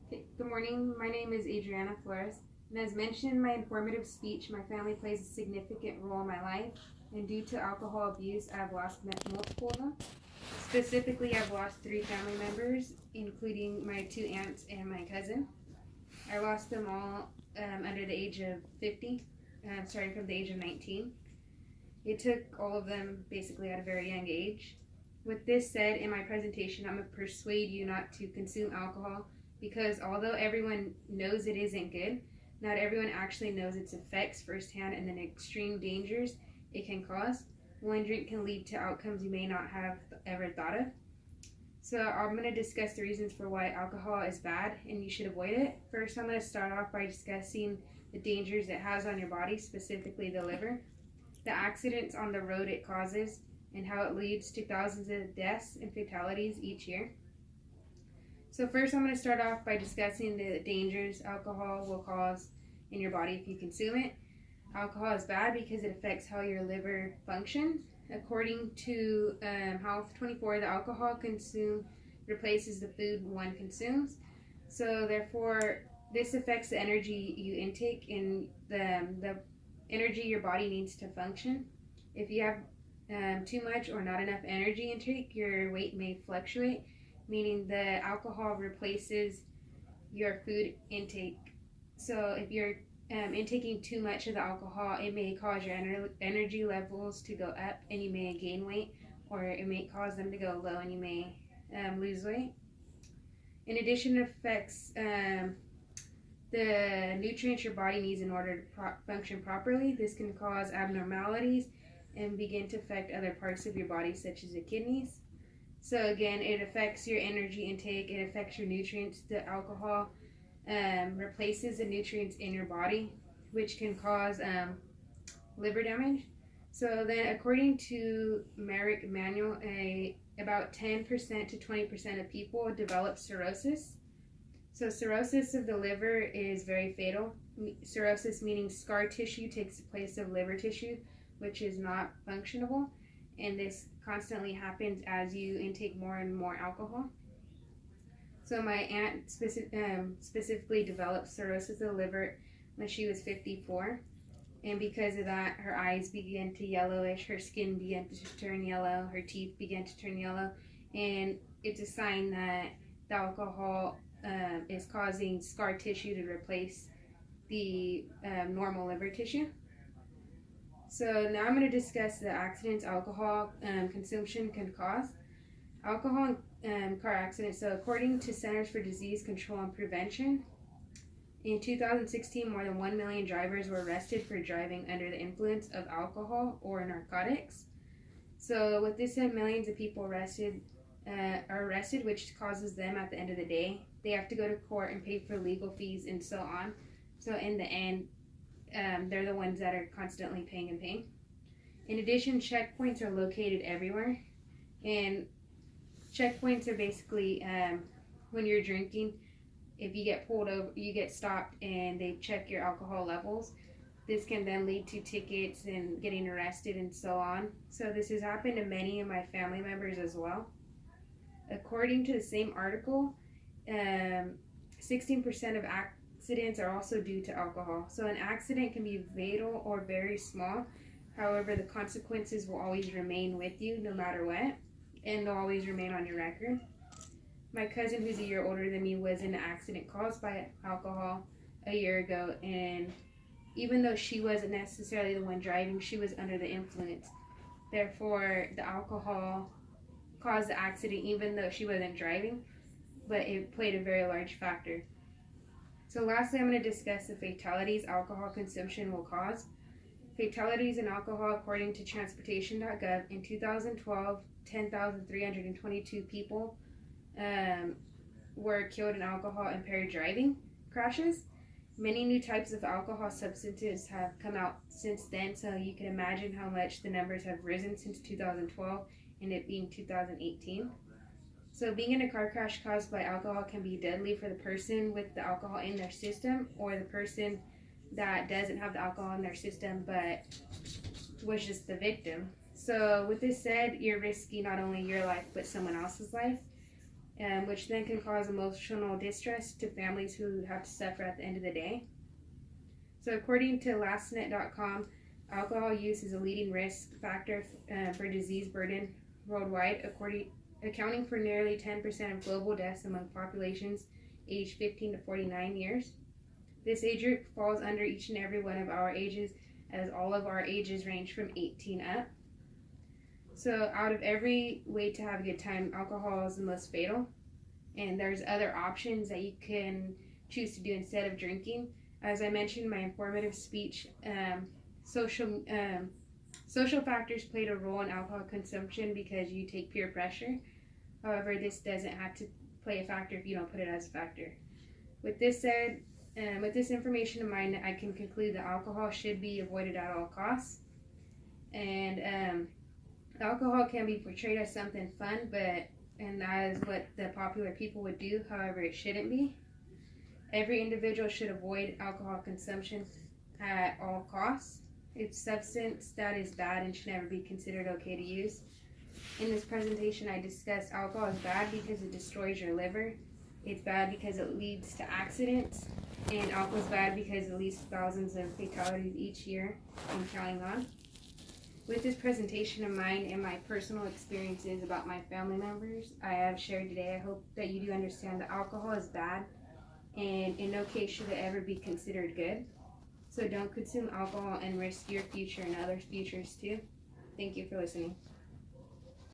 Good morning. My name is Adriana Flores, and as mentioned in my informative speech, my family plays a significant role in my life, and due to alcohol abuse, I have lost multiple of them. Specifically, I've lost 3 family members, including my 2 aunts and my cousin. I lost them all under the age of 50, starting from the age of 19. It took all of them basically at a very young age. With this said, in my presentation, I'm going to persuade you not to consume alcohol because although everyone knows it isn't good, not everyone actually knows its effects firsthand and the extreme dangers it can cause. One drink can lead to outcomes you may not have ever thought of. So I'm going to discuss the reasons for why alcohol is bad and you should avoid it. First, I'm going to start off by discussing the dangers it has on your body, specifically the liver, the accidents on the road it causes, and how it leads to thousands of deaths and fatalities each year. So first I'm going to start off by discussing the dangers alcohol will cause in your body if you consume it. Alcohol is bad because it affects how your liver functions. According to Health 24, the alcohol consumed replaces the food one consumes. So therefore, this affects the energy you intake and the energy your body needs to function. If you have too much or not enough energy intake, your weight may fluctuate, meaning the alcohol replaces your food intake. So if you're intaking too much of the alcohol, it may cause your energy levels to go up and you may gain weight, or it may cause them to go low and you may lose weight. In addition, it affects the nutrients your body needs in order to function properly. This can cause abnormalities and begin to affect other parts of your body, such as the kidneys. So again, it affects your energy intake, it affects your nutrients. The alcohol replaces the nutrients in your body, which can cause liver damage. So then, according to Merrick Manual, about 10% to 20% of people develop cirrhosis. So cirrhosis of the liver is very fatal. Cirrhosis meaning scar tissue takes the place of liver tissue, which is not functionable, and this constantly happens as you intake more and more alcohol. So my aunt specifically developed cirrhosis of the liver when she was 54, and because of that, her eyes began to yellowish, her skin began to turn yellow, her teeth began to turn yellow, and it's a sign that the alcohol is causing scar tissue to replace the normal liver tissue. So now I'm going to discuss the accidents alcohol consumption can cause. Alcohol and car accidents. So according to Centers for Disease Control and Prevention, in 2016, more than 1 million drivers were arrested for driving under the influence of alcohol or narcotics. So with this said, millions of people are arrested, which causes them at the end of the day, they have to go to court and pay for legal fees and so on. So in the end, they're the ones that are constantly paying and paying. In addition, checkpoints are located everywhere, and checkpoints are basically when you're drinking, if you get pulled over, you get stopped and they check your alcohol levels. This can then lead to tickets and getting arrested and so on. So this has happened to many of my family members as well. According to the same article, 16% of accidents are also due to alcohol. So an accident can be fatal or very small. However, the consequences will always remain with you no matter what, and they'll always remain on your record. My cousin, who's a year older than me, was in an accident caused by alcohol a year ago, and even though she wasn't necessarily the one driving, she was under the influence. Therefore, the alcohol caused the accident even though she wasn't driving, but it played a very large factor. So lastly, I'm going to discuss the fatalities alcohol consumption will cause. Fatalities in alcohol, according to transportation.gov, in 2012, 10,322 people were killed in alcohol-impaired driving crashes. Many new types of alcohol substances have come out since then, so you can imagine how much the numbers have risen since 2012 and it being 2018. So being in a car crash caused by alcohol can be deadly for the person with the alcohol in their system or the person that doesn't have the alcohol in their system but was just the victim. So with this said, you're risking not only your life but someone else's life. which then can cause emotional distress to families who have to suffer at the end of the day. So according to lastnet.com, alcohol use is a leading risk factor for disease burden worldwide, accounting for nearly 10% of global deaths among populations aged 15 to 49 years. This age group falls under each and every one of our ages, as all of our ages range from 18 up. So out of every way to have a good time, alcohol is the most fatal. And there's other options that you can choose to do instead of drinking. As I mentioned in my informative speech, social factors played a role in alcohol consumption because you take peer pressure. However, this doesn't have to play a factor if you don't put it as a factor. With this said, with this information in mind, I can conclude that alcohol should be avoided at all costs. And alcohol can be portrayed as something fun, and that is what the popular people would do. However, it shouldn't be. Every individual should avoid alcohol consumption at all costs. It's substance that is bad and should never be considered okay to use. In this presentation, I discussed alcohol is bad because it destroys your liver. It's bad because it leads to accidents. And alcohol is bad because it leads to thousands of fatalities each year and counting on. With this presentation in mind and my personal experiences about my family members I have shared today, I hope that you do understand that alcohol is bad and in no case should it ever be considered good. So don't consume alcohol and risk your future and others' futures too. Thank you for listening.